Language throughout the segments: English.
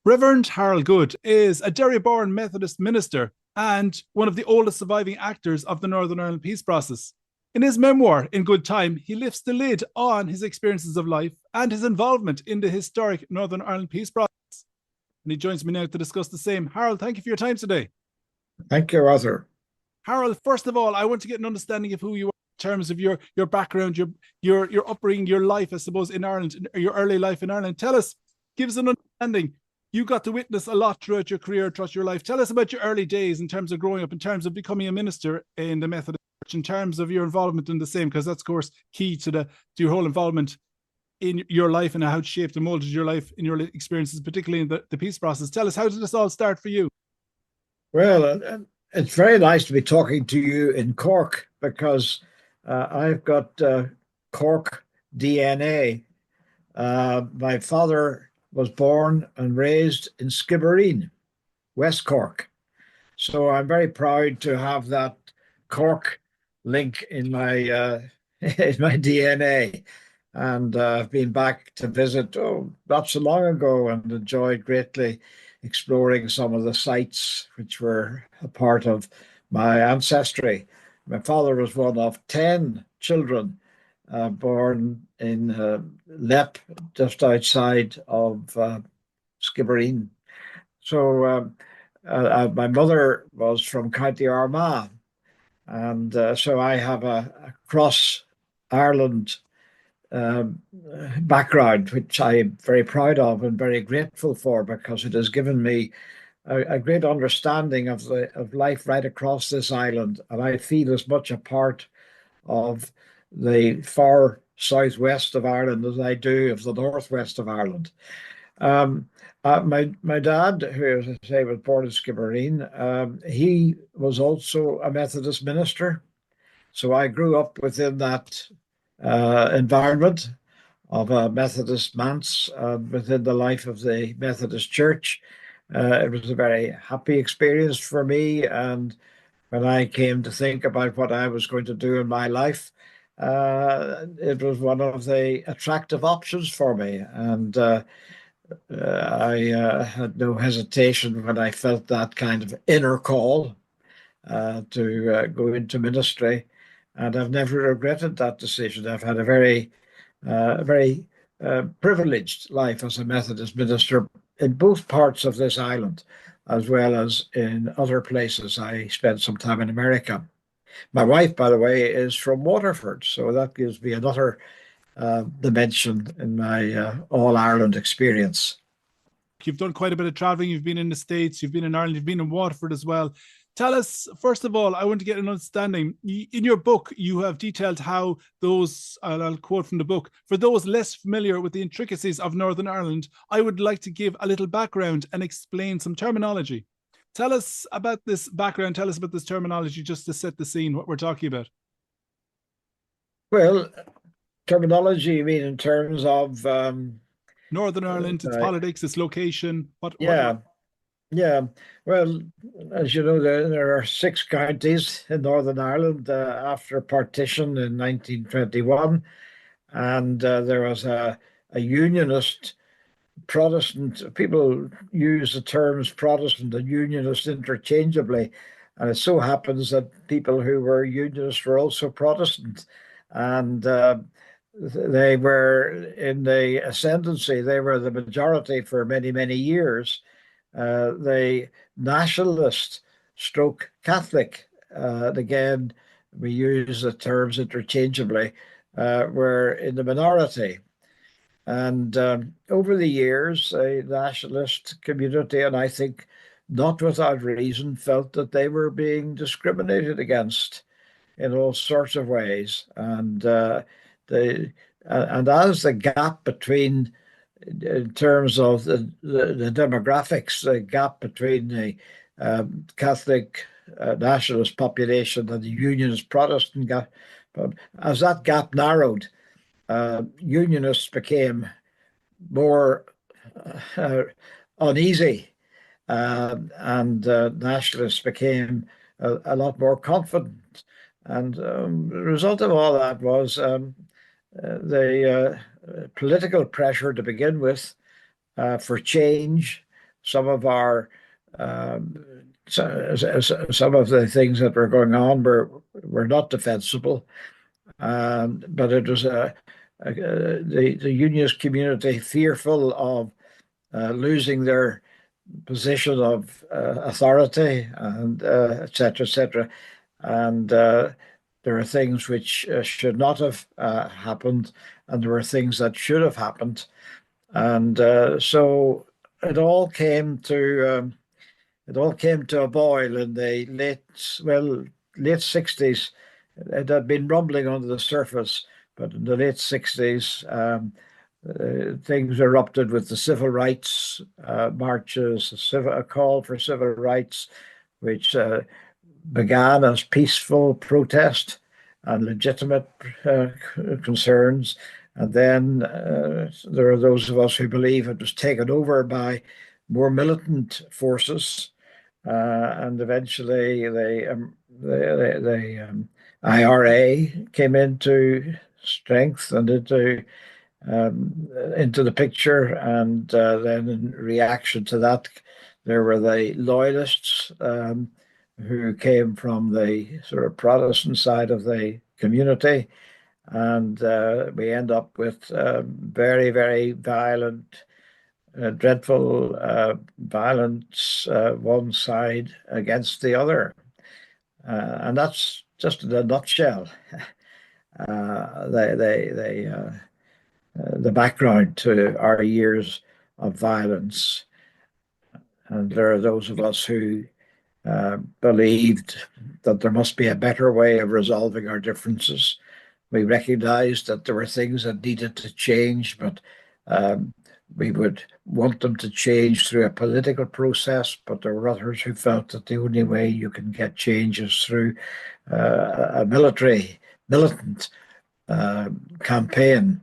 Reverend Harold Good is a Derry-born Methodist minister and one of the oldest surviving actors of the Northern Ireland peace process. In his memoir, In Good Time, he lifts the lid on his experiences of life and his involvement in the historic Northern Ireland peace process. And he joins me now to discuss the same. Harold, thank you for your time today. Thank you, Arthur. Harold, first of all, I want to get an understanding of who you are in terms of your background, your upbringing, your life, I suppose, in Ireland, your early life in Ireland. Tell us, give us an understanding. You got to witness a lot throughout your career, throughout your life. Tell us about your early days in terms of growing up, in terms of becoming a minister in the Methodist Church, in terms of your involvement in the same, because that's, of course, key to your whole involvement in your life and how it shaped and molded your life in your experiences, particularly in the peace process. Tell us, how did this all start for you? Well, it's very nice to be talking to you in Cork because I've got Cork DNA. My father was born and raised in Skibbereen, West Cork. So I'm very proud to have that Cork link in my in my DNA. And I've been back to visit not so long ago and enjoyed greatly exploring some of the sites which were a part of my ancestry. My father was one of 10 children born in Lepp, just outside of Skibbereen. So my mother was from County Armagh, and so I have a cross Ireland background, which I'm very proud of and very grateful for, because it has given me a great understanding of life right across this island, and I feel as much a part of the far southwest of Ireland as I do of the northwest of Ireland. My dad, who, as I say, was born in Skibbereen, he was also a Methodist minister, so I grew up within that environment of a Methodist manse within the life of the Methodist Church. It was a very happy experience for me, and when I came to think about what I was going to do in my life, it was one of the attractive options for me. And I had no hesitation when I felt that kind of inner call to go into ministry. And I've never regretted that decision. I've had a very privileged life as a Methodist minister in both parts of this island, as well as in other places. I spent some time in America. My wife, by the way, is from Waterford, so that gives me another dimension in my all Ireland experience. You've done quite a bit of traveling. You've been in the States, you've been in Ireland, you've been in Waterford as well. Tell us, first of all, I want to get an understanding. In your book, you have detailed how those, and I'll quote from the book, for those less familiar with the intricacies of Northern Ireland, I would like to give a little background and explain some terminology. Tell us about this background, tell us about this terminology, just to set the scene, what we're talking about. Well, terminology, you mean in terms of Northern Ireland, its politics, its location, yeah. Yeah, well, as you know, there are 6 counties in Northern Ireland after partition in 1921, and there was a unionist Protestant. People use the terms Protestant and unionist interchangeably, and it so happens that people who were unionists were also Protestant, and they were in the ascendancy. They were the majority for many, many years. The nationalist stroke Catholic, and again, we use the terms interchangeably, were in the minority. And over the years, the nationalist community, and I think not without reason, felt that they were being discriminated against in all sorts of ways. And as the gap between, in terms of the demographics, the gap between the Catholic nationalist population and the Unionist Protestant gap, as that gap narrowed, Unionists became more uneasy, and nationalists became a lot more confident. And the result of all that was the political pressure to begin with for change, some of our um, some of the things that were going on were not defensible, but it was the unionist community fearful of losing their position of authority and et cetera, et cetera. And there are things which should not have happened, and there were things that should have happened. And so it all came to a boil in the late 60s. It had been rumbling under the surface, but in the late 60s, things erupted with the civil rights marches, a call for civil rights, which began as peaceful protest and legitimate concerns. And then there are those of us who believe it was taken over by more militant forces. And eventually the IRA came into strength and into the picture. And then in reaction to that, there were the loyalists who came from the sort of Protestant side of the community. And we end up with very, very violent, dreadful violence, one side against the other. And that's just in a nutshell the background to our years of violence. And there are those of us who believed that there must be a better way of resolving our differences. We recognized that there were things that needed to change, but we would want them to change through a political process. But there were others who felt that the only way you can get change is through a militant campaign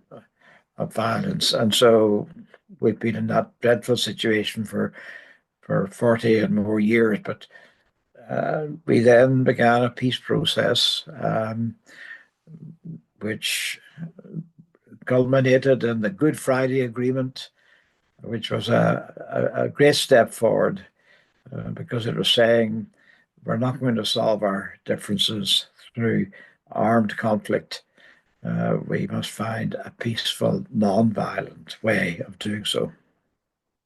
of violence. And so we've been in that dreadful situation for 40 and more years. But we then began a peace process, which culminated in the Good Friday Agreement, which was a great step forward because it was saying we're not going to solve our differences through armed conflict. We must find a peaceful, non-violent way of doing so.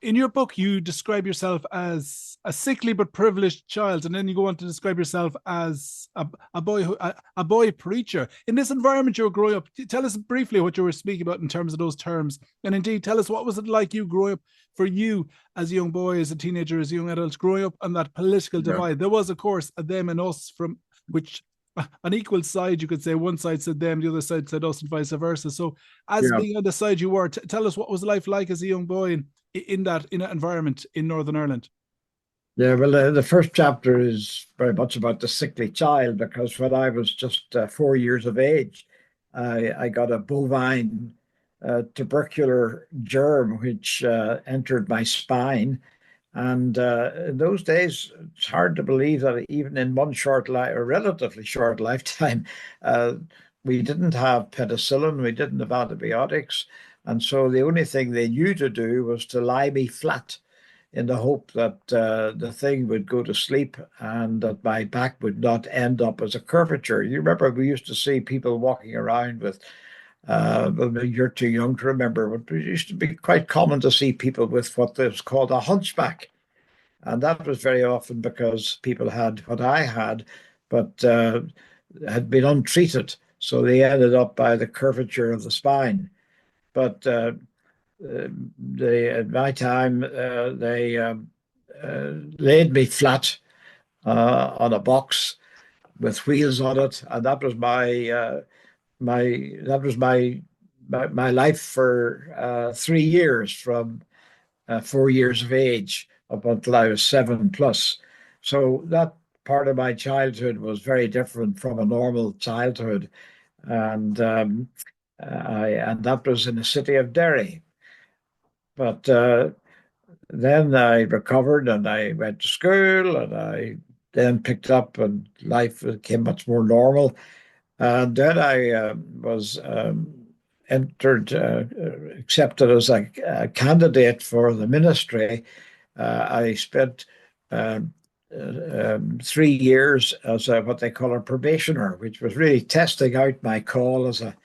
In your book, you describe yourself as a sickly but privileged child, and then you go on to describe yourself as a boy preacher. In this environment you were growing up, tell us briefly what you were speaking about in terms of those terms, and indeed tell us what was it like you growing up for you as a young boy, as a teenager, as a young adult, growing up on that political divide. Yeah. There was, of course, a them and us, from which an equal side, you could say. One side said them, the other side said us, and vice versa. So as being on the side you were, tell us, what was life like as a young boy in that environment in Northern Ireland? Yeah, well, the first chapter is very much about the sickly child, because when I was just 4 years of age, I got a bovine tubercular germ which entered my spine. And in those days, it's hard to believe that even in one a relatively short lifetime, we didn't have penicillin, we didn't have antibiotics. And so the only thing they knew to do was to lie me flat in the hope that the thing would go to sleep and that my back would not end up as a curvature. You remember we used to see people walking around with, well, you're too young to remember, but it used to be quite common to see people with what was called a hunchback. And that was very often because people had what I had, but had been untreated. So they ended up by the curvature of the spine. But at my time, they laid me flat on a box with wheels on it, and that was my life for 3 years, from 4 years of age up until I was 7 plus. So that part of my childhood was very different from a normal childhood, and and that was in the city of Derry. But then I recovered and I went to school, and I then picked up, and life became much more normal. And then I was accepted as a candidate for the ministry I spent 3 years as what they call a probationer, which was really testing out my call as a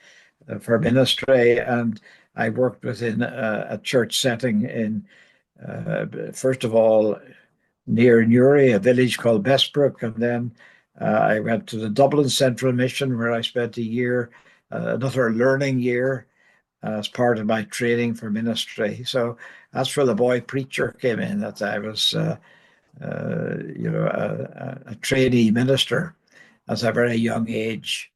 for ministry. And I worked within a church setting in, first of all, near Newry, a village called Bestbrook, and then I went to the Dublin Central Mission, where I spent a year, another learning year, as part of my training for ministry. So that's where the boy preacher came in. That I was, a trainee minister at a very young age.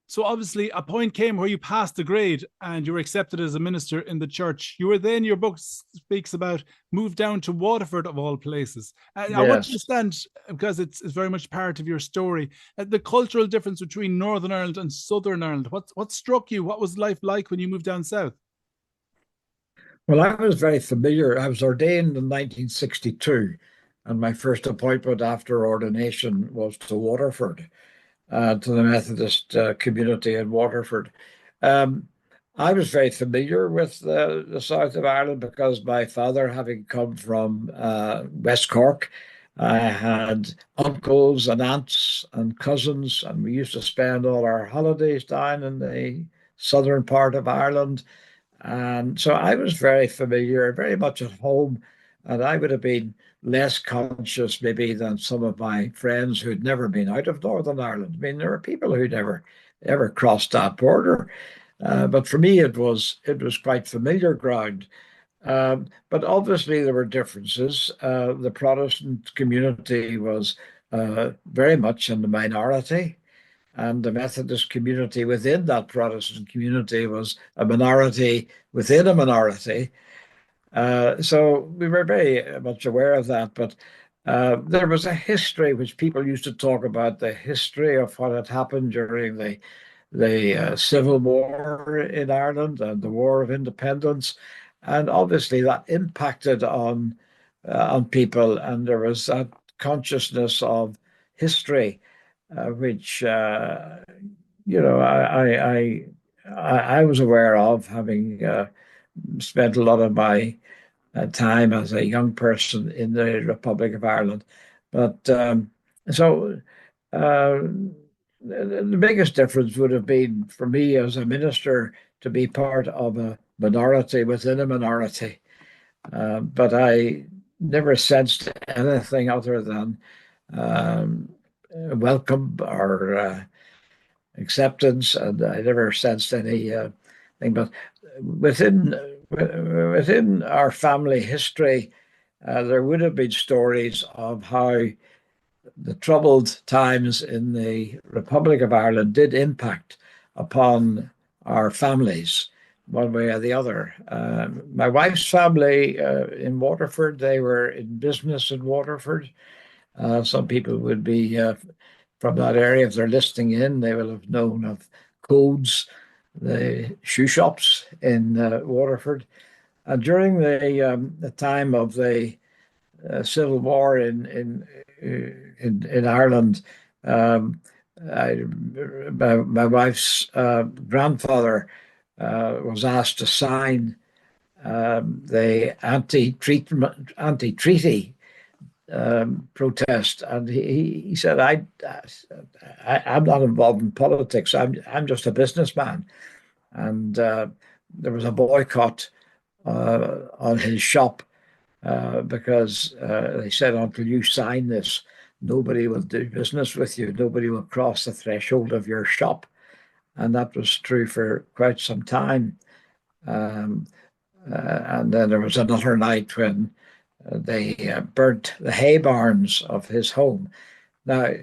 So obviously a point came where you passed the grade and you were accepted as a minister in the church. You were then, your book speaks about, moved down to Waterford of all places. I want to Yes. understand, because it's very much part of your story, the cultural difference between Northern Ireland and Southern Ireland. What struck you? What was life like when you moved down south? Well, I was very familiar. I was ordained in 1962, and my first appointment after ordination was to Waterford, to the Methodist community in Waterford. Um, I was very familiar with the south of Ireland because my father, having come from West Cork, I had uncles and aunts and cousins, and we used to spend all our holidays down in the southern part of Ireland. And so I was very familiar, very much at home, and I would have been less conscious maybe than some of my friends who'd never been out of Northern Ireland. I mean, there were people who never ever crossed that border, but for me it was quite familiar ground. But obviously there were differences. The Protestant community was very much in the minority, and the Methodist community within that Protestant community was a minority within a minority. So we were very much aware of that. But there was a history which people used to talk about, the history of what had happened during the Civil War in Ireland and the War of Independence. And obviously that impacted on people, and there was that consciousness of history, which I was aware of, having spent a lot of my time as a young person in the Republic of Ireland. But so uh, the biggest difference would have been for me as a minister to be part of a minority within a minority. But I never sensed anything other than welcome or acceptance, and I never sensed any thing. But within within our family history, there would have been stories of how the troubled times in the Republic of Ireland did impact upon our families one way or the other. My wife's family in Waterford, they were in business in Waterford. Some people would be from that area, if they're listening in, they will have known of Codes, the shoe shops in Waterford. And during the time of the Civil War in Ireland, um, my wife's grandfather was asked to sign the anti-treaty protest, and he said, I'm not involved in politics. I'm just a businessman." And there was a boycott on his shop because they said, "Until you sign this, nobody will do business with you. Nobody will cross the threshold of your shop." And that was true for quite some time. Um, and then there was another night when they burnt the hay barns of his home. Now,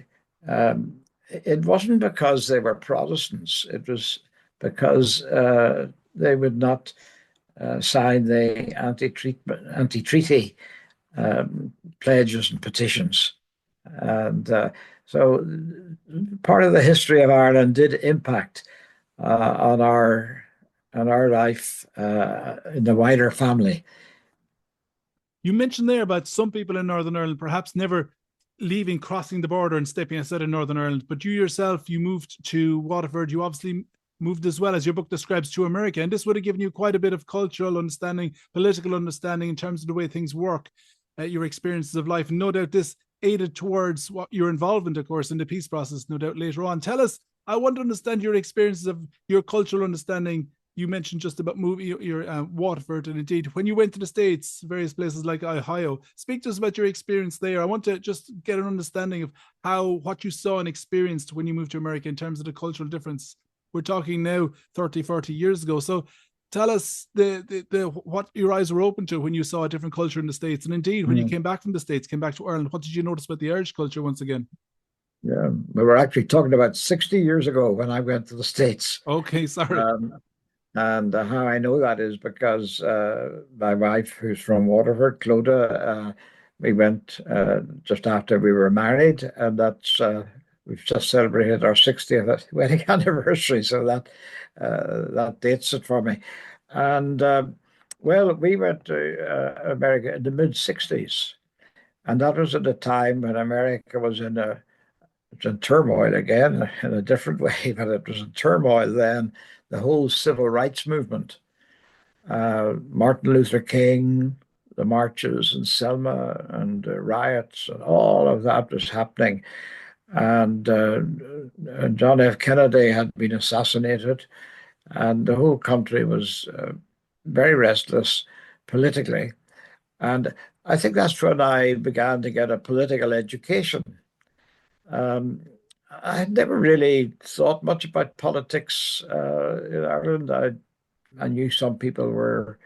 it wasn't because they were Protestants. It was because they would not sign the anti-treaty pledges and petitions. And so part of the history of Ireland did impact on our life in the wider family. You mentioned there about some people in Northern Ireland perhaps never leaving, crossing the border and stepping outside of Northern Ireland, but you yourself, you moved to Waterford. You obviously moved as well, as your book describes, to America. And this would have given you quite a bit of cultural understanding, political understanding in terms of the way things work, your experiences of life. And no doubt this aided towards what your involvement, of course, in the peace process, no doubt later on. Tell us, I want to understand your experiences of your cultural understanding. You mentioned just about moving your Waterford, and indeed when you went to the States, various places like Ohio. Speak to us about your experience there. I want to just get an understanding of what you saw and experienced when you moved to America in terms of the cultural difference. We're talking now 30, 40 years ago. So tell us the what your eyes were open to when you saw a different culture in the States, and indeed when you came back from the States, came back to Ireland. What did you notice about the Irish culture once again? Yeah, we were actually talking about 60 years ago when I went to the States. Okay, sorry. And how I know that is because my wife, who's from Waterford, Clodagh, we went just after we were married, and we've just celebrated our 60th wedding anniversary, so that dates it for me. And well, we went to America in the mid 60s, and that was at a time when America was in turmoil again in a different way, but it was in turmoil then. The whole civil rights movement, Martin Luther King, the marches in Selma, and riots, and all of that was happening. And John F. Kennedy had been assassinated, and the whole country was very restless politically. And I think that's when I began to get a political education. Um, I had never really thought much about politics in Ireland. I knew some people were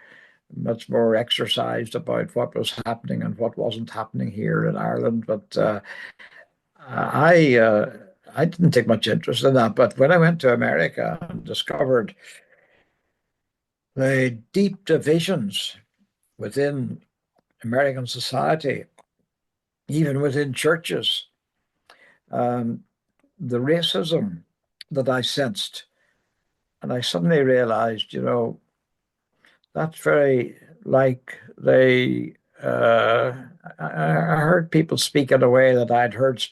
much more exercised about what was happening and what wasn't happening here in Ireland, but I uh, I didn't take much interest in that. But when I went to America and discovered the deep divisions within American society, even within churches, um, the racism that I sensed. And I suddenly realized, that's very like I heard people speak in a way that I'd heard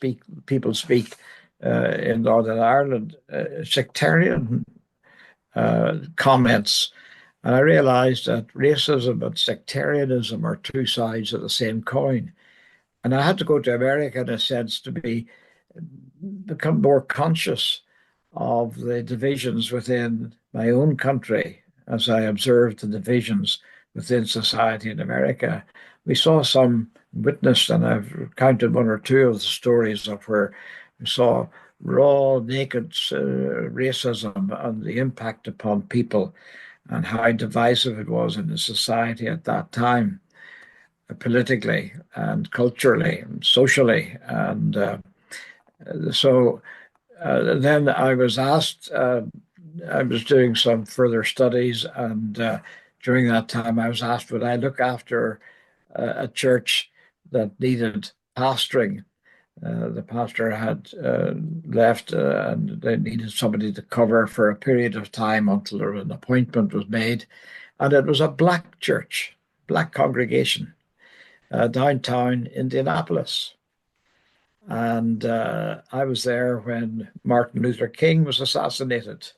people speak in Northern Ireland, sectarian comments. And I realized that racism and sectarianism are two sides of the same coin. And I had to go to America in a sense to become more conscious of the divisions within my own country as I observed the divisions within society in America. We saw some witnessed, and I've counted one or two of the stories of where we saw raw, naked racism and the impact upon people and how divisive it was in the society at that time, politically and culturally and socially. And so then I was asked, I was doing some further studies, and during that time, I was asked, would I look after a church that needed pastoring? The pastor had left, and they needed somebody to cover for a period of time until an appointment was made. And it was a black church, black congregation, downtown Indianapolis. And I was there when Martin Luther King was assassinated.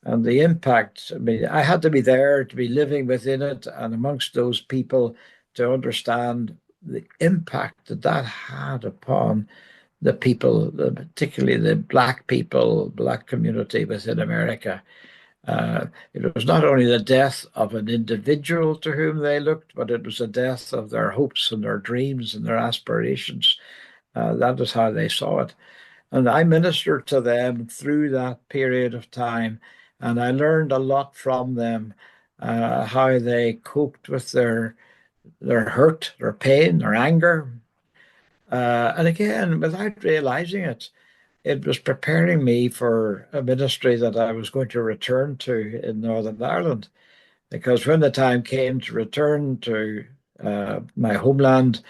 And the impact, I mean, I had to be there to be living within it and amongst those people to understand the impact that that had upon the people, particularly the black people, black community within America. It was not only the death of an individual to whom they looked, but it was the death of their hopes and their dreams and their aspirations. That is how they saw it. And I ministered to them through that period of time. And I learned a lot from them, how they coped with their hurt, their pain, their anger. And again, without realizing it, it was preparing me for a ministry that I was going to return to in Northern Ireland. Because when the time came to return to my homeland,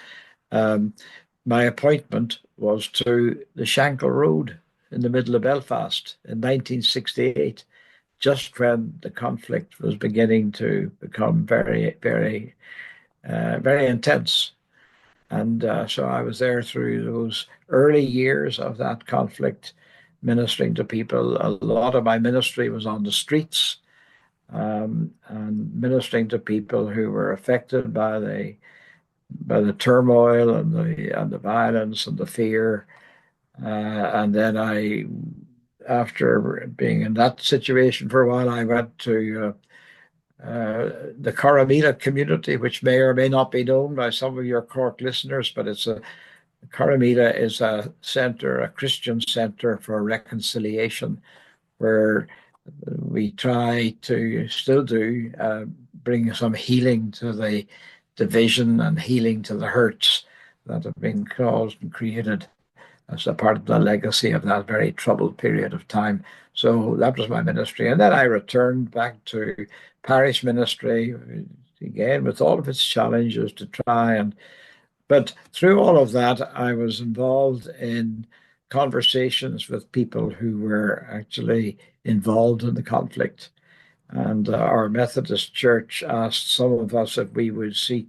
um, my appointment was to the Shankill Road in the middle of Belfast in 1968, just when the conflict was beginning to become very, very, very intense. And so I was there through those early years of that conflict, ministering to people. A lot of my ministry was on the streets, and ministering to people who were affected by the turmoil and the violence and the fear. And then after being in that situation for a while, I went to the Coromita community, which may or may not be known by some of your Cork listeners, but Coromita is a center, a Christian center for reconciliation, where we try to still do bring some healing to the division and healing to the hurts that have been caused and created as a part of the legacy of that very troubled period of time. So that was my ministry. And then I returned back to parish ministry, again, with all of its challenges to try but through all of that, I was involved in conversations with people who were actually involved in the conflict. And our Methodist Church asked some of us if we would seek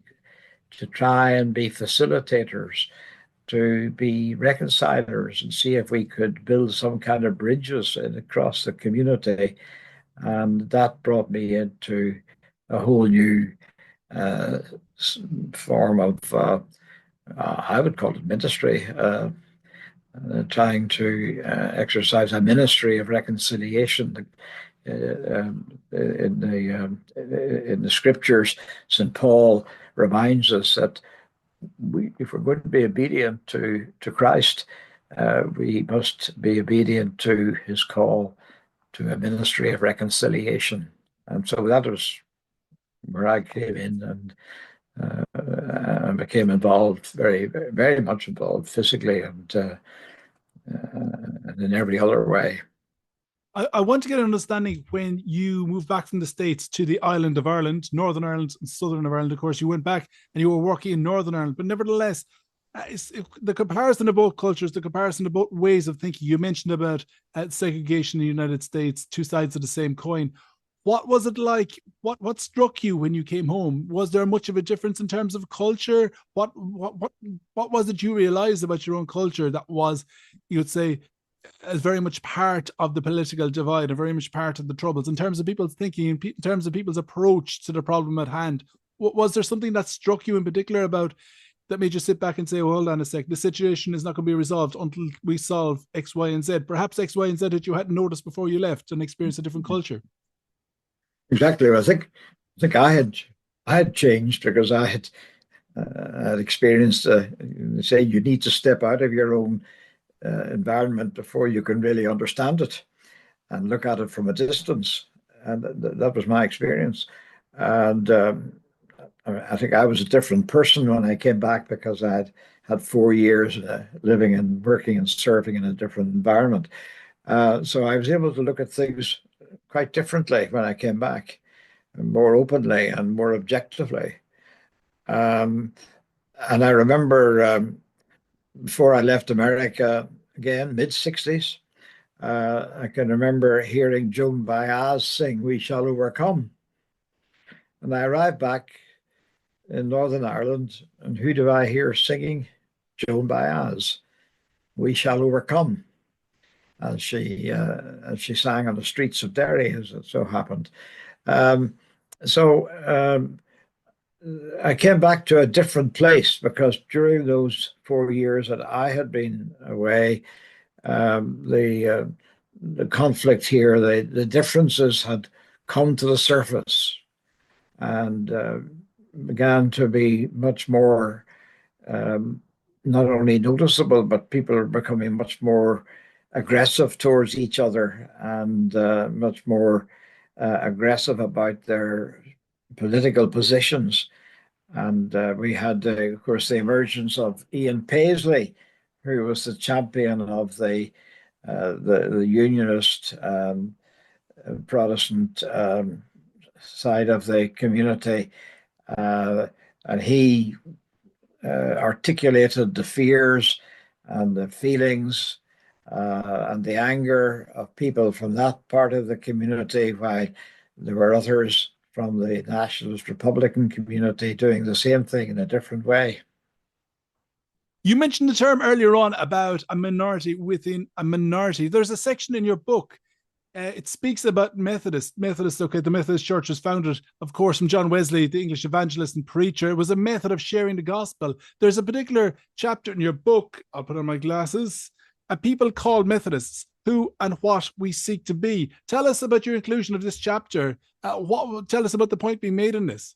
to try and be facilitators, to be reconcilers, and see if we could build some kind of bridges across the community. And that brought me into a whole new uh, form of, I would call it ministry, trying to exercise a ministry of reconciliation. In the scriptures, St. Paul reminds us that if we're going to be obedient to Christ, we must be obedient to his call to a ministry of reconciliation. And so that was where I came in and became involved, very, very much involved physically and in every other way. I want to get an understanding when you moved back from the States to the island of Ireland, Northern Ireland and Southern Ireland. Of course, you went back and you were working in Northern Ireland, but nevertheless, the comparison of both cultures, the comparison of both ways of thinking. You mentioned about segregation in the United States, two sides of the same coin. What was it like? What struck you when you came home? Was there much of a difference in terms of culture? What was it you realized about your own culture that was, you'd say, as very much part of the political divide and very much part of the troubles in terms of people's thinking, in terms of people's approach to the problem at hand? Was there something that struck you in particular about that made you sit back and say, oh, hold on a sec, the situation is not going to be resolved until we solve X, Y, and Z? Perhaps X, Y, and Z that you hadn't noticed before you left and experienced a different culture. Exactly. I think I had changed because had experienced. Say you need to step out of your own environment before you can really understand it and look at it from a distance. And that was my experience. And I think I was a different person when I came back because I had 4 years living and working and serving in a different environment. So I was able to look at things quite differently when I came back, more openly and more objectively. Um, and I remember before I left America, again, mid 60s, I can remember hearing Joan Baez sing We Shall Overcome. And I arrived back in Northern Ireland, and who do I hear singing? Joan Baez, We Shall Overcome, as she sang on the streets of Derry, as it so happened. Um, so I came back to a different place because during those 4 years that I had been away, the conflict here, the differences had come to the surface and began to be much more not only noticeable, but people are becoming much more aggressive towards each other and much more aggressive about their political positions. And we had, of course, the emergence of Ian Paisley, who was the champion of the unionist Protestant side of the community, and he articulated the fears and the feelings and the anger of people from that part of the community, while there were others from the Nationalist Republican community doing the same thing in a different way. You mentioned the term earlier on about a minority within a minority. There's a section in your book. It speaks about Methodists. Methodists, okay, the Methodist Church was founded, of course, from John Wesley, the English evangelist and preacher. It was a method of sharing the gospel. There's a particular chapter in your book, I'll put on my glasses, a people called Methodists, who and what we seek to be. Tell us about your inclusion of this chapter. Tell us about the point being made in this.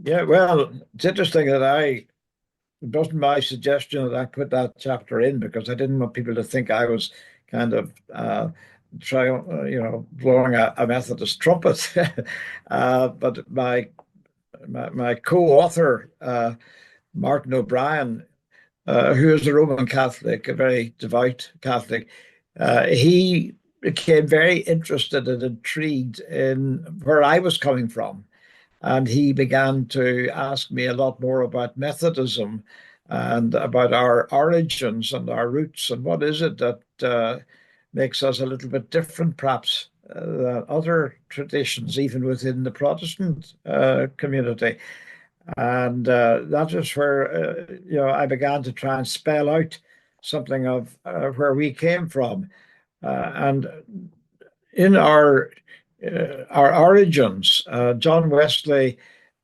Yeah, well, it's interesting that it wasn't my suggestion that I put that chapter in because I didn't want people to think I was kind of trying, blowing a Methodist trumpet. But my co-author, Martin O'Brien, who is a Roman Catholic, a very devout Catholic, he became very interested and intrigued in where I was coming from. And he began to ask me a lot more about Methodism and about our origins and our roots and what is it that makes us a little bit different, perhaps, than other traditions, even within the Protestant community. And that is where I began to try and spell out something of where we came from. And in our origins, John Wesley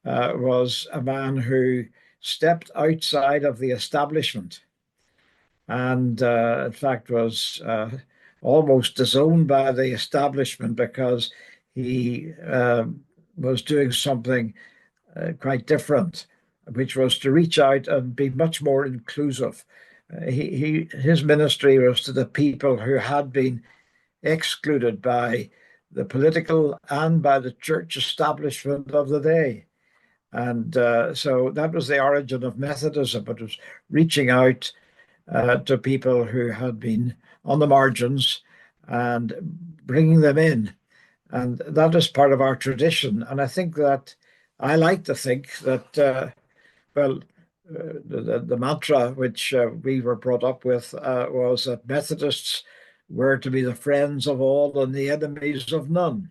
was a man who stepped outside of the establishment and, in fact, was almost disowned by the establishment because he was doing something quite different, which was to reach out and be much more inclusive. His ministry was to the people who had been excluded by the political and by the church establishment of the day. And so that was the origin of Methodism. It was reaching out to people who had been on the margins and bringing them in. And that is part of our tradition. And I like to think that, the mantra which we were brought up with was that Methodists were to be the friends of all and the enemies of none.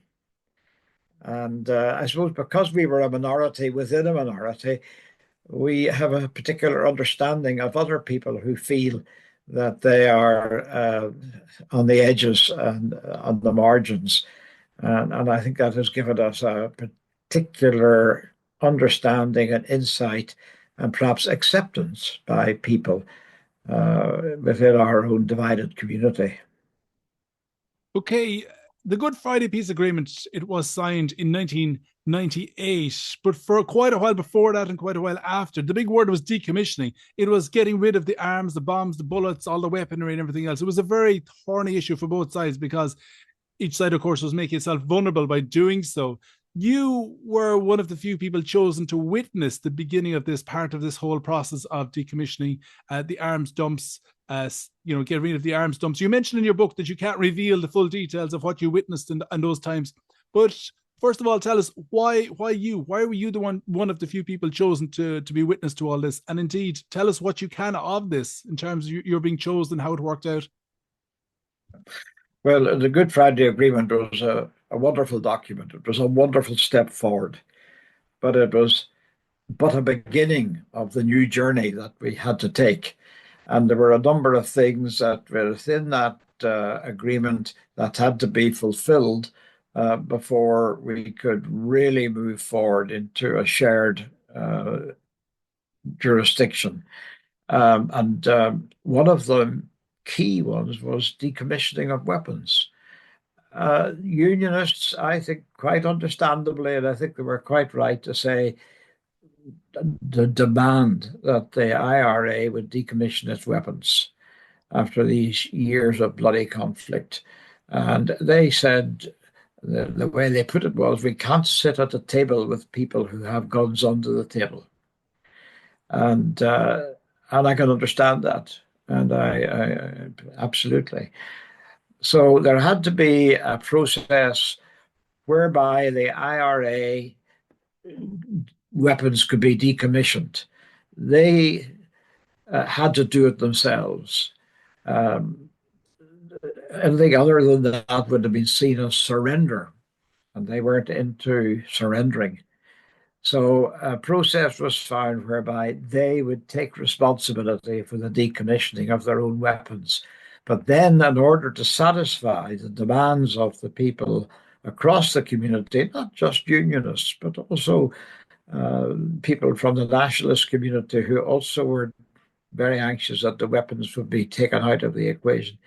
And I suppose because we were a minority within a minority, we have a particular understanding of other people who feel that they are on the edges and on the margins. And I think that has given us a particular understanding and insight and perhaps acceptance by people within our own divided community. Okay, the Good Friday Peace Agreement, it was signed in 1998, but for quite a while before that and quite a while after, the big word was decommissioning. It was getting rid of the arms, the bombs, the bullets, all the weaponry and everything else. It was a very thorny issue for both sides because each side, of course, was making itself vulnerable by doing so. You were one of the few people chosen to witness the beginning of this part of this whole process of decommissioning the arms dumps, get rid of the arms dumps. You mentioned in your book that you can't reveal the full details of what you witnessed in those times. But first of all, tell us why you? Why were you the one of the few people chosen to be witness to all this? And indeed, tell us what you can of this in terms of you're being chosen, how it worked out. Well, the Good Friday Agreement was a wonderful document. It was a wonderful step forward, but it was but a beginning of the new journey that we had to take. And there were a number of things that were within that agreement that had to be fulfilled before we could really move forward into a shared jurisdiction. And one of the key ones was decommissioning of weapons. Unionists, I think, quite understandably, and I think they were quite right to say the demand that the IRA would decommission its weapons after these years of bloody conflict. And they said, the way they put it was, we can't sit at a table with people who have guns under the table. And I can understand that. And I absolutely. So there had to be a process whereby the IRA weapons could be decommissioned. They had to do it themselves. Anything other than that would have been seen as surrender, and they weren't into surrendering. So a process was found whereby they would take responsibility for the decommissioning of their own weapons. But then, in order to satisfy the demands of the people across the community, not just unionists, but also people from the nationalist community who also were very anxious that the weapons would be taken out of the equation.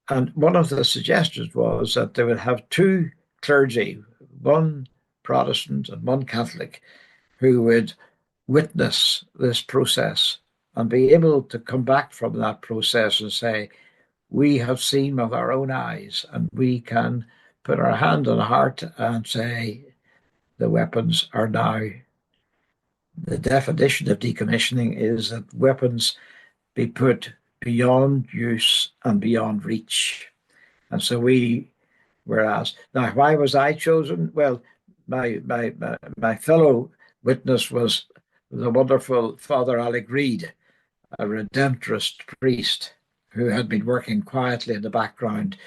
And one of the suggestions was that they would have two clergy, one Protestant and one Catholic, who would witness this process and be able to come back from that process and say, we have seen with our own eyes, and we can put our hand on the heart and say, the weapons are now. The definition of decommissioning is that weapons be put beyond use and beyond reach. And so we were asked. Now, why was I chosen? Well, my fellow witness was the wonderful Father Alec Reid, a Redemptorist priest who had been working quietly in the background,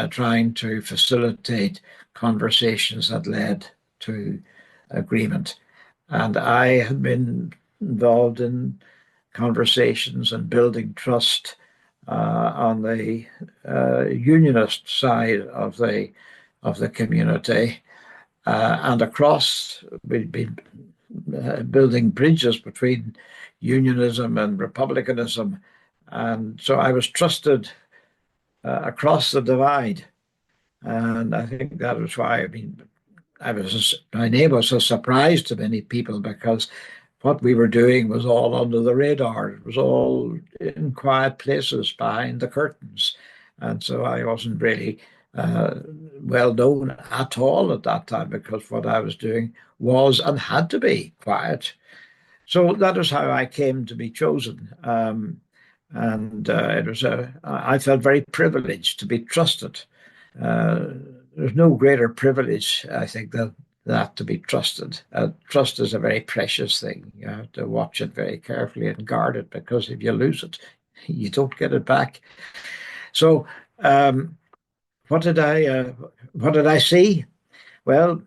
trying to facilitate conversations that led to agreement. And I had been involved in conversations and building trust on the unionist side of the community, and across we'd been building bridges between unionism and republicanism, and so I was trusted across the divide, and I think that was why. I mean, my name was a surprise to many people because what we were doing was all under the radar. It was all in quiet places behind the curtains. And so I wasn't really well known at all at that time because what I was doing was and had to be quiet. So that is how I came to be chosen. And I felt very privileged to be trusted. Uh, there's no greater privilege, I think, than that to be trusted. Trust is a very precious thing. You have to watch it very carefully and guard it because if you lose it, you don't get it back. So, what did I see? Well,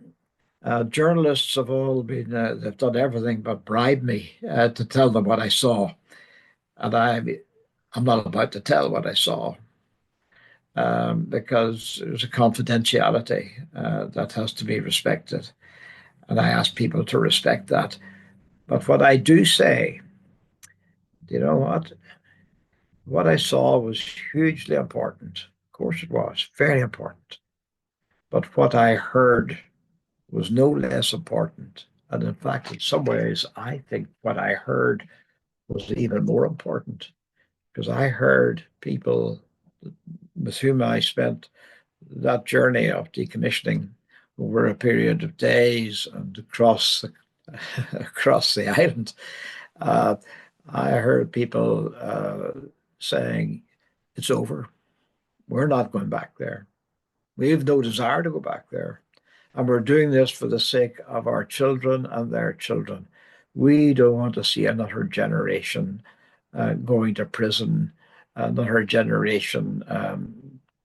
journalists have all been they've done everything but bribe me to tell them what I saw, and I'm not about to tell what I saw. Because there's a confidentiality that has to be respected. And I ask people to respect that. But what I do say, you know what? What I saw was hugely important. Of course, it was very important. But what I heard was no less important. And in fact, in some ways, I think what I heard was even more important because I heard people with whom I spent that journey of decommissioning over a period of days and across the island. Uh, I heard people saying, "It's over. We're not going back there. We have no desire to go back there, and we're doing this for the sake of our children and their children. We don't want to see another generation going to prison, another generation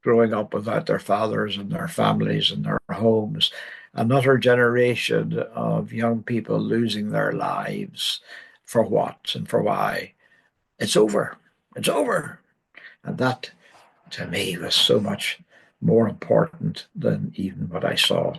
growing up without their fathers and their families and their homes, another generation of young people losing their lives for what and for why. It's over. It's over." And that, to me, was so much more important than even what I saw.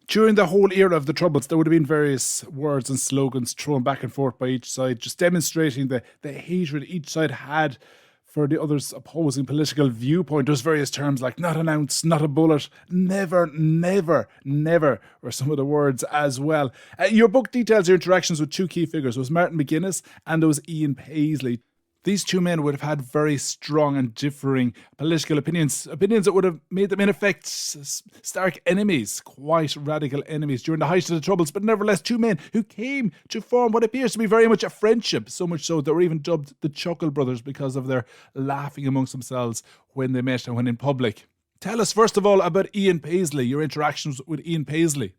During the whole era of the Troubles, there would have been various words and slogans thrown back and forth by each side, just demonstrating the hatred each side had for the other's opposing political viewpoint. There's various terms like not an ounce, not a bullet, never, never, never were some of the words as well. Your book details your interactions with two key figures. There was Martin McGuinness and there was Ian Paisley. These two men would have had very strong and differing political opinions that would have made them, in effect, stark enemies, quite radical enemies during the height of the Troubles, but nevertheless two men who came to form what appears to be very much a friendship, so much so that were even dubbed the Chuckle Brothers because of their laughing amongst themselves when they met and when in public. Tell us, first of all, about Ian Paisley, your interactions with Ian Paisley.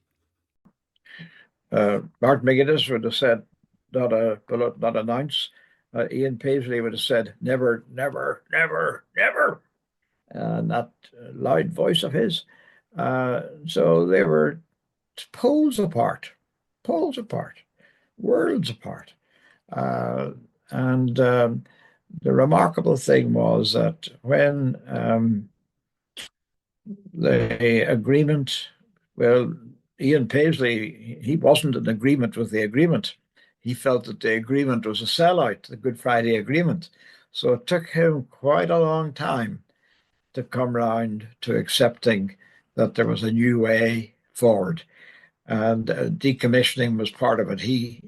Martin McGuinness would have said, not a bullet, not an ounce. Ian Paisley would have said, never, never, never, never. And that loud voice of his. So they were poles apart, poles apart, worlds apart. Uh, and the remarkable thing was that when the agreement, well, Ian Paisley, he wasn't in agreement with the agreement. He felt that the agreement was a sellout, the Good Friday Agreement. So it took him quite a long time to come round to accepting that there was a new way forward. And decommissioning was part of it. He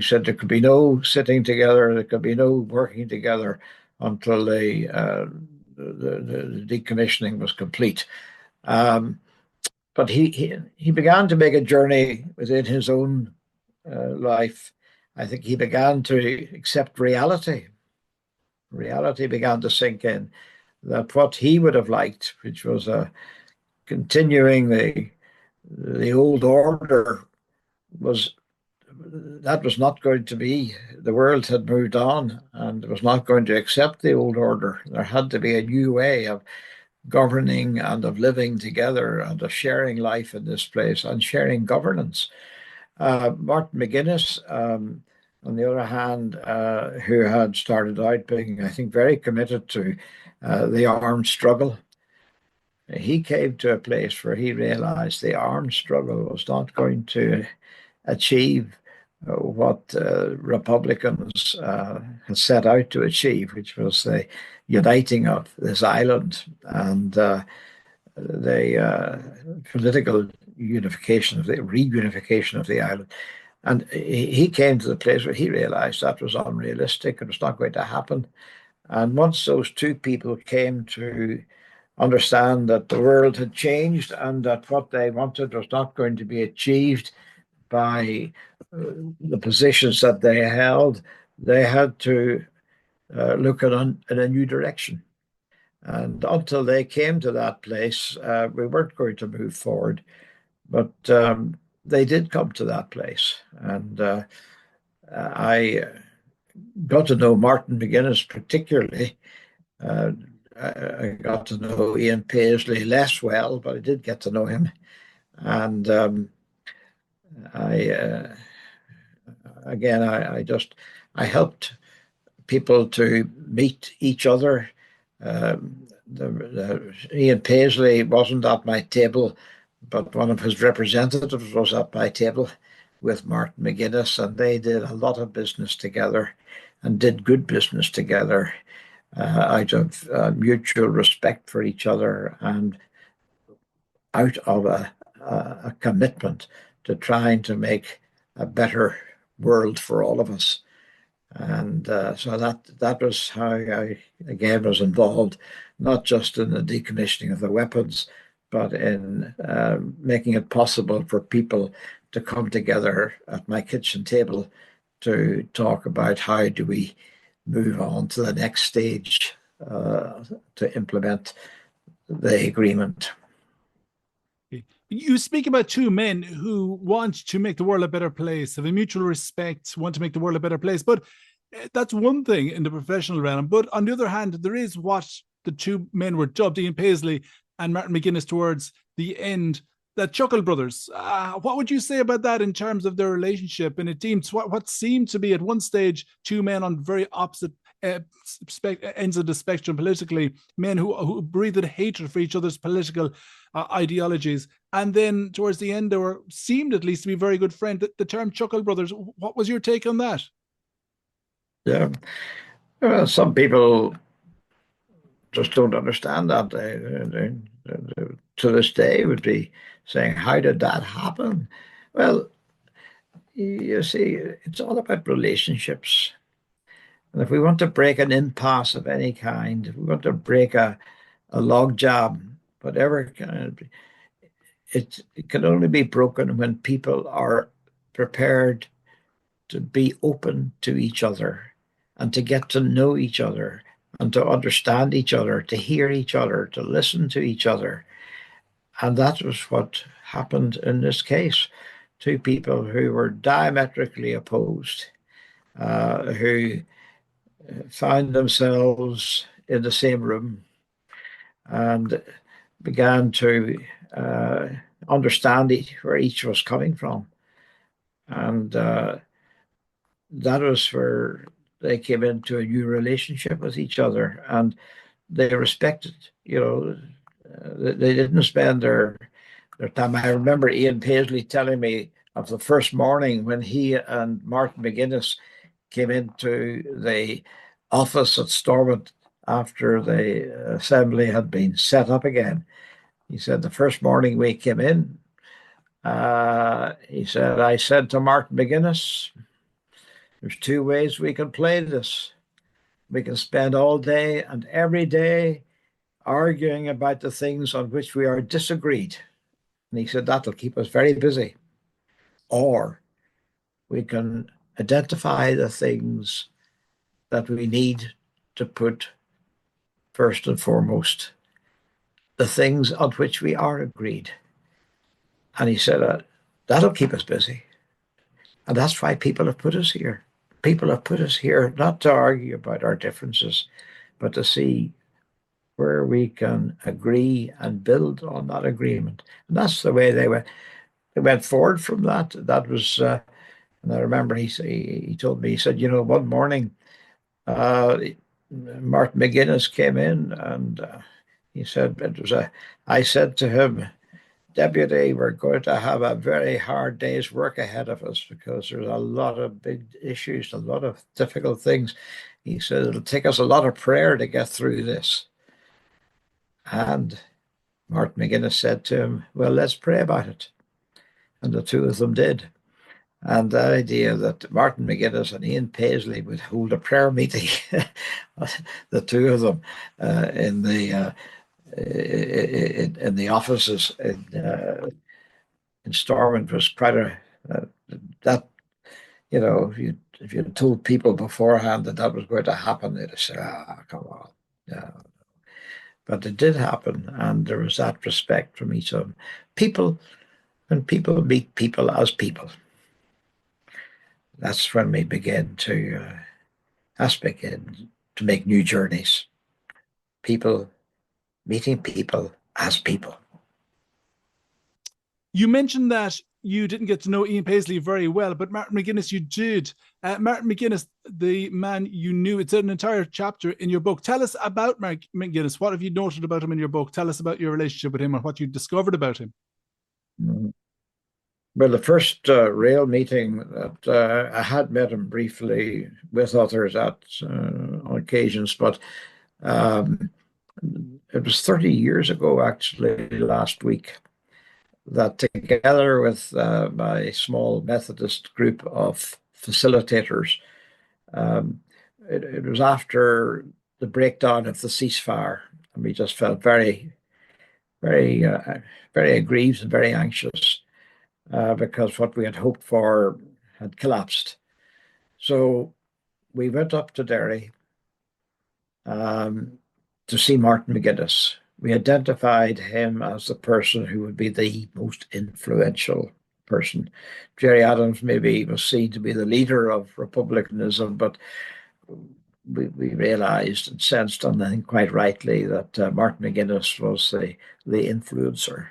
said there could be no sitting together, there could be no working together until the decommissioning was complete. Um, but he began to make a journey within his own life. I think he began to accept reality. Reality began to sink in that what he would have liked, which was continuing the old order, was that was not going to be. The world had moved on and was not going to accept the old order. There had to be a new way of governing and of living together and of sharing life in this place and sharing governance. Martin McGuinness, on the other hand, who had started out being, I think, very committed to the armed struggle, he came to a place where he realized the armed struggle was not going to achieve what Republicans had set out to achieve, which was the uniting of this island and the political unification of the reunification of the island. And he came to the place where he realized that was unrealistic. It was not going to happen. And once those two people came to understand that the world had changed and that what they wanted was not going to be achieved by the positions that they held, they had to look in a new direction. And until they came to that place, we weren't going to move forward. But they did come to that place. And I got to know Martin McGuinness particularly. Uh, I got to know Ian Paisley less well, but I did get to know him. And I again, I helped people to meet each other. Ian Paisley wasn't at my table, but one of his representatives was at my table with Martin McGuinness, and they did a lot of business together and did good business together out of mutual respect for each other and out of a commitment to trying to make a better world for all of us. And so that was how I again was involved, not just in the decommissioning of the weapons, but in making it possible for people to come together at my kitchen table to talk about how do we move on to the next stage to implement the agreement. You speak about two men who want to make the world a better place, have a mutual respect, want to make the world a better place. But that's one thing in the professional realm. But on the other hand, there is what the two men were dubbed, Ian Paisley and Martin McGuinness, towards the end, the Chuckle Brothers. What would you say about that in terms of their relationship? And it seemed what seemed to be at one stage two men on very opposite ends of the spectrum politically, men who breathed hatred for each other's political ideologies. And then towards the end, they were seemed at least to be very good friends. The term Chuckle Brothers, what was your take on that? Yeah, well, some people just don't understand that. To this day would be saying, how did that happen? Well, you see, it's all about relationships. And if we want to break an impasse of any kind, if we want to break a log jam, whatever kind, it can only be broken when people are prepared to be open to each other and to get to know each other and to understand each other, to hear each other, to listen to each other. And that was what happened in this case. Two people who were diametrically opposed, who found themselves in the same room and began to understand where each was coming from. And that was where they came into a new relationship with each other, and they respected, they didn't spend their time. I remember Ian Paisley telling me of the first morning when he and Martin McGuinness came into the office at Stormont after the assembly had been set up again. He said, the first morning we came in, he said, I said to Martin McGuinness, there's two ways we can play this. We can spend all day and every day arguing about the things on which we are disagreed. And he said, that'll keep us very busy. Or we can identify the things that we need to put first and foremost, the things on which we are agreed. And he said, that'll keep us busy. And that's why people have put us here. People have put us here not to argue about our differences, but to see where we can agree and build on that agreement. And that's the way they went. They went forward from that. That was, and I remember he told me, he said, one morning, Martin McGuinness came in and he said, I said to him, Deputy, we're going to have a very hard day's work ahead of us because there's a lot of big issues, a lot of difficult things. He said, it'll take us a lot of prayer to get through this. And Martin McGuinness said to him, well, let's pray about it. And the two of them did. And the idea that Martin McGuinness and Ian Paisley would hold a prayer meeting, the two of them, in the offices in Stormont was quite that, if you told people beforehand that was going to happen, they'd have said, come on. Yeah. But it did happen, and there was that respect from each of them. When people meet people as people, that's when we begin to make new journeys. People meeting people as people. You mentioned that you didn't get to know Ian Paisley very well, but Martin McGuinness, you did. Martin McGuinness, the man you knew, it's an entire chapter in your book. Tell us about Martin McGuinness. What have you noted about him in your book? Tell us about your relationship with him and what you discovered about him. Well, the first real meeting that I had met him briefly with others on occasions, but it was 30 years ago, actually, last week, that together with my small Methodist group of facilitators, it was after the breakdown of the ceasefire, and we just felt very, very, very aggrieved and very anxious because what we had hoped for had collapsed. So we went up to Derry to see Martin McGuinness. We identified him as the person who would be the most influential person. Gerry Adams maybe was seen to be the leader of republicanism, but we realized and sensed, and I think quite rightly, that Martin McGuinness was the influencer.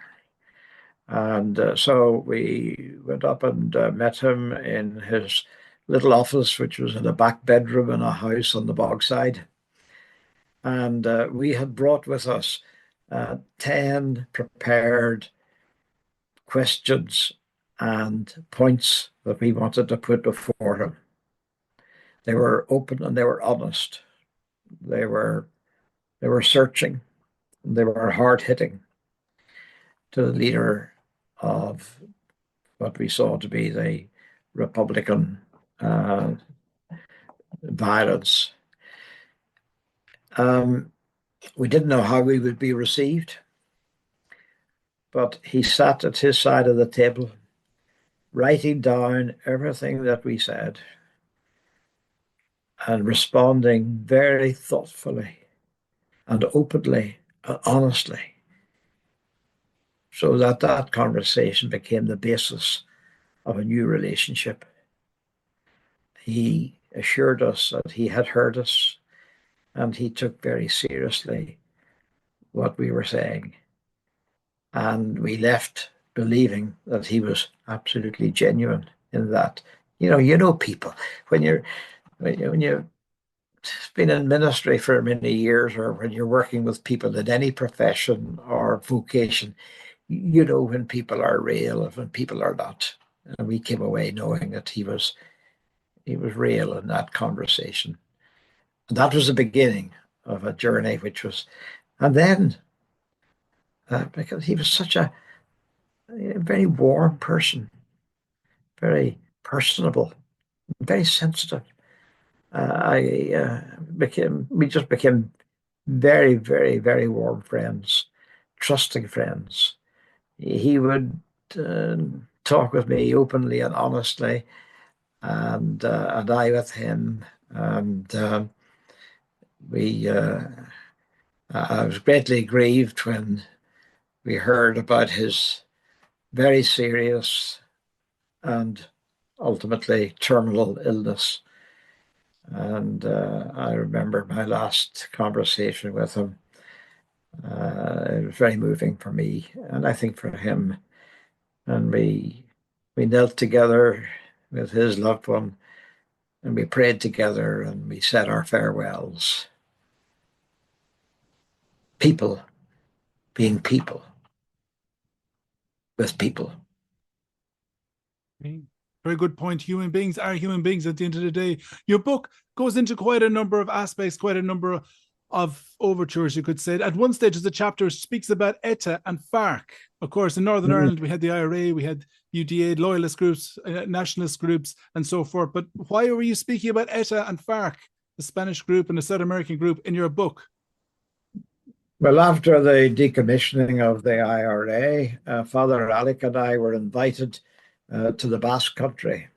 And so we went up and met him in his little office, which was in a back bedroom in a house on the Bogside. And we had brought with us 10 prepared questions and points that we wanted to put before him. They were open and they were honest. They were searching. They were hard-hitting to the leader of what we saw to be the Republican violence. We didn't know how we would be received, but he sat at his side of the table, writing down everything that we said and responding very thoughtfully and openly and honestly, so that conversation became the basis of a new relationship. He assured us that he had heard us and he took very seriously what we were saying. And we left believing that he was absolutely genuine in that. You know people when you've been in ministry for many years, or when you're working with people in any profession or vocation, you know when people are real and when people are not. And we came away knowing that he was real in that conversation. And that was the beginning of a journey, and then because he was such a very warm person, very personable, very sensitive. We just became very, very, very warm friends, trusting friends. He would uh, talk with me openly and honestly, and I with him. And we, I was greatly grieved when we heard about his very serious and ultimately terminal illness. And I remember my last conversation with him. It was very moving for me, and I think for him. And we knelt together with his loved one, and we prayed together, and we said our farewells. People being people with people. Okay. Very good point. Human beings are human beings at the end of the day. Your book goes into quite a number of aspects, quite a number of overtures, you could say. At one stage, as a chapter speaks about ETA and FARC. Of course, in Northern Mm. Ireland, we had the IRA, we had UDA, loyalist groups, nationalist groups, and so forth. But why were you speaking about ETA and FARC, the Spanish group and the South American group, in your book? Well, after the decommissioning of the IRA, Father Alec and I were invited to the Basque Country,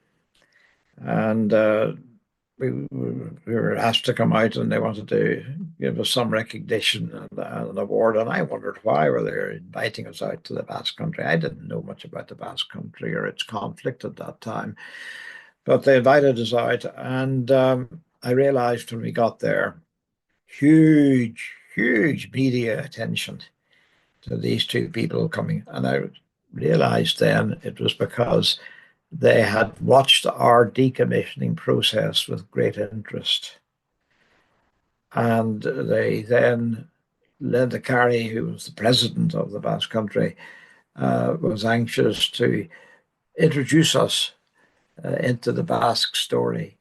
and we were asked to come out, and they wanted to give us some recognition and an award. And I wondered why were they inviting us out to the Basque Country. I didn't know much about the Basque Country or its conflict at that time, but they invited us out, and I realized when we got there, huge, huge media attention to these two people coming. And I realized then it was because they had watched our decommissioning process with great interest. And they then, Linda Carey, who was the president of the Basque Country, was anxious to introduce us into the Basque story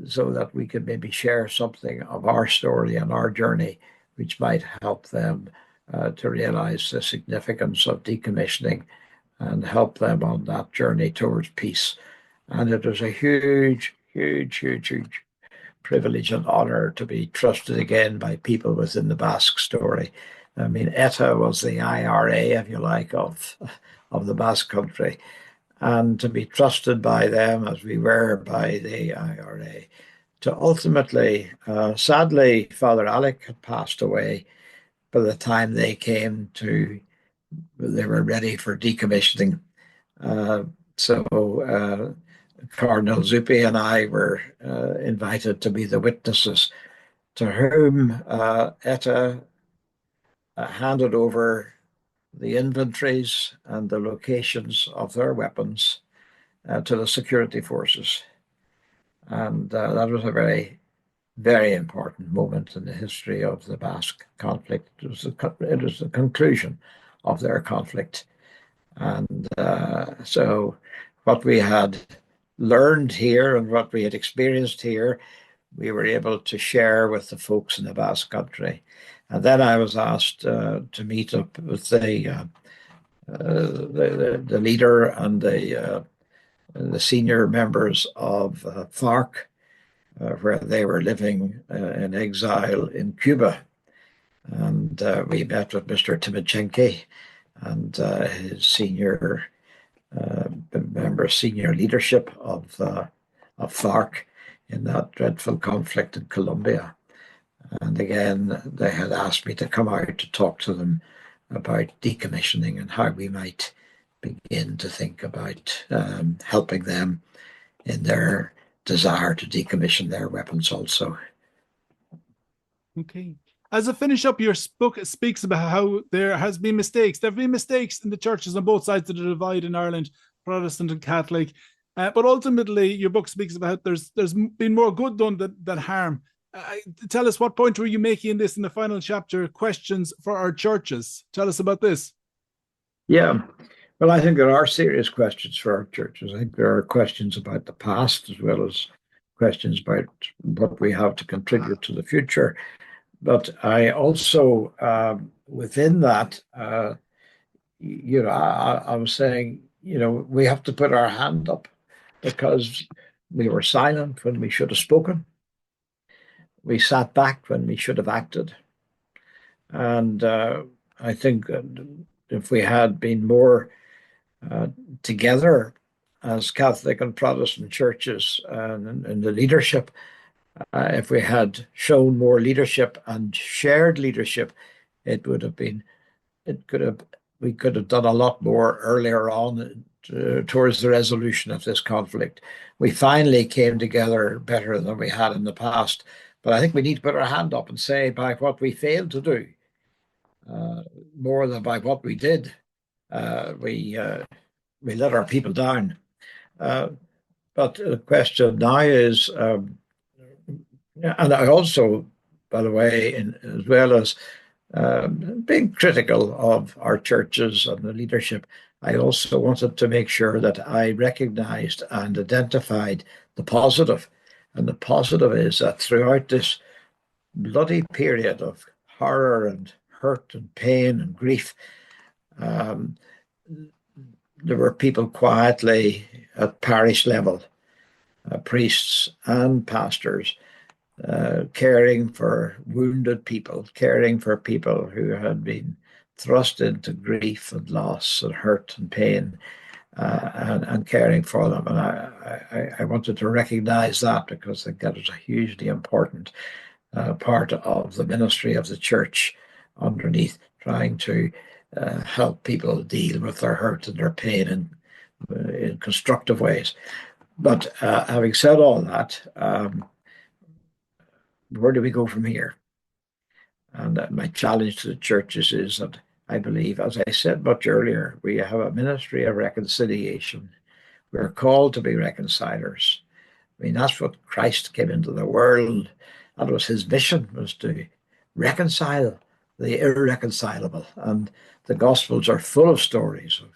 so that we could maybe share something of our story and our journey, which might help them to realize the significance of decommissioning and help them on that journey towards peace. And it was a huge, huge, huge, huge privilege and honor to be trusted again by people within the Basque story. I mean, ETA was the IRA, if you like, of the Basque Country, and to be trusted by them as we were by the IRA. To ultimately, sadly, Father Alec had passed away by the time they were ready for decommissioning. Uh, so Cardinal Zuppi and I were invited to be the witnesses to whom ETA handed over the inventories and the locations of their weapons to the security forces. And that was a very, very important moment in the history of the Basque conflict. It was the conclusion of their conflict. And so what we had learned here and what we had experienced here, we were able to share with the folks in the Basque Country. And then I was asked to meet up with the leader and the senior members of FARC, where they were living in exile in Cuba. And we met with Mr. Timochenko and his senior leadership of FARC in that dreadful conflict in Colombia. And again, they had asked me to come out to talk to them about decommissioning and how we might begin to think about helping them in their desire to decommission their weapons also. Okay. As a finish up, your book speaks about how there has been mistakes. There have been mistakes in the churches on both sides of the divide in Ireland, Protestant and Catholic. But ultimately, your book speaks about how there's been more good done than harm. Tell us, what point were you making in this in the final chapter, questions for our churches? Tell us about this. Yeah. Well, I think there are serious questions for our churches. I think there are questions about the past as well as questions about what we have to contribute to the future. But I also, within that, I was saying, we have to put our hand up because we were silent when we should have spoken. We sat back when we should have acted. And I think that if we had been more together as Catholic and Protestant churches and in the leadership, if we had shown more leadership and shared leadership, it would have been, we could have done a lot more earlier on towards the resolution of this conflict. We finally came together better than we had in the past. But I think we need to put our hand up and say by what we failed to do, more than by what we did. We let our people down. But the question now is, and I also, by the way, as well as being critical of our churches and the leadership, I also wanted to make sure that I recognized and identified the positive. And the positive is that throughout this bloody period of horror and hurt and pain and grief, there were people quietly at parish level, priests and pastors, caring for wounded people, caring for people who had been thrust into grief and loss and hurt and pain, and caring for them. And I wanted to recognize that because I think that is a hugely important part of the ministry of the church underneath, trying to help people deal with their hurt and their pain in constructive ways. But having said all that, where do we go from here? And my challenge to the churches is that I believe, as I said much earlier, we have a ministry of reconciliation. We're called to be reconcilers. I mean, that's what Christ came into the world. That was his mission, was to reconcile the irreconcilable. And the Gospels are full of stories of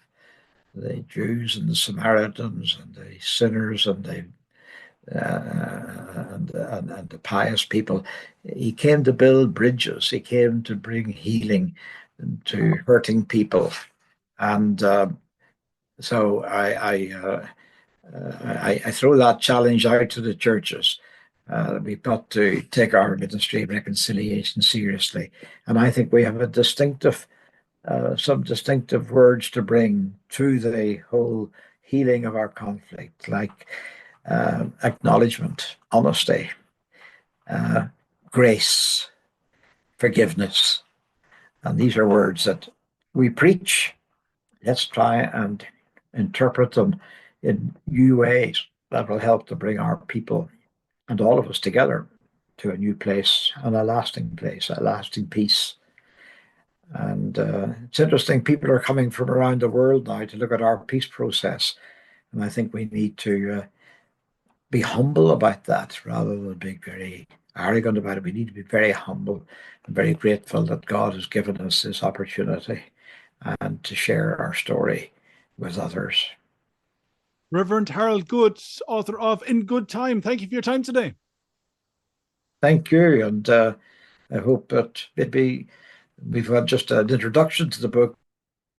the Jews and the Samaritans and the sinners and the pious people. He came to build bridges. He came to bring healing to hurting people. And so I throw that challenge out to the churches. We've got to take our ministry of reconciliation seriously. And I think we have some distinctive words to bring to the whole healing of our conflict, like acknowledgement, honesty, grace, forgiveness. And these are words that we preach. Let's try and interpret them in new ways that will help to bring our people and all of us together to a new place, a lasting peace. And it's interesting, people are coming from around the world now to look at our peace process. And I think we need to be humble about that rather than being very arrogant about it. We need to be very humble and very grateful that God has given us this opportunity and to share our story with others. Reverend Harold Good, author of In Good Time. Thank you for your time today. Thank you. And I hope that maybe we've had just an introduction to the book,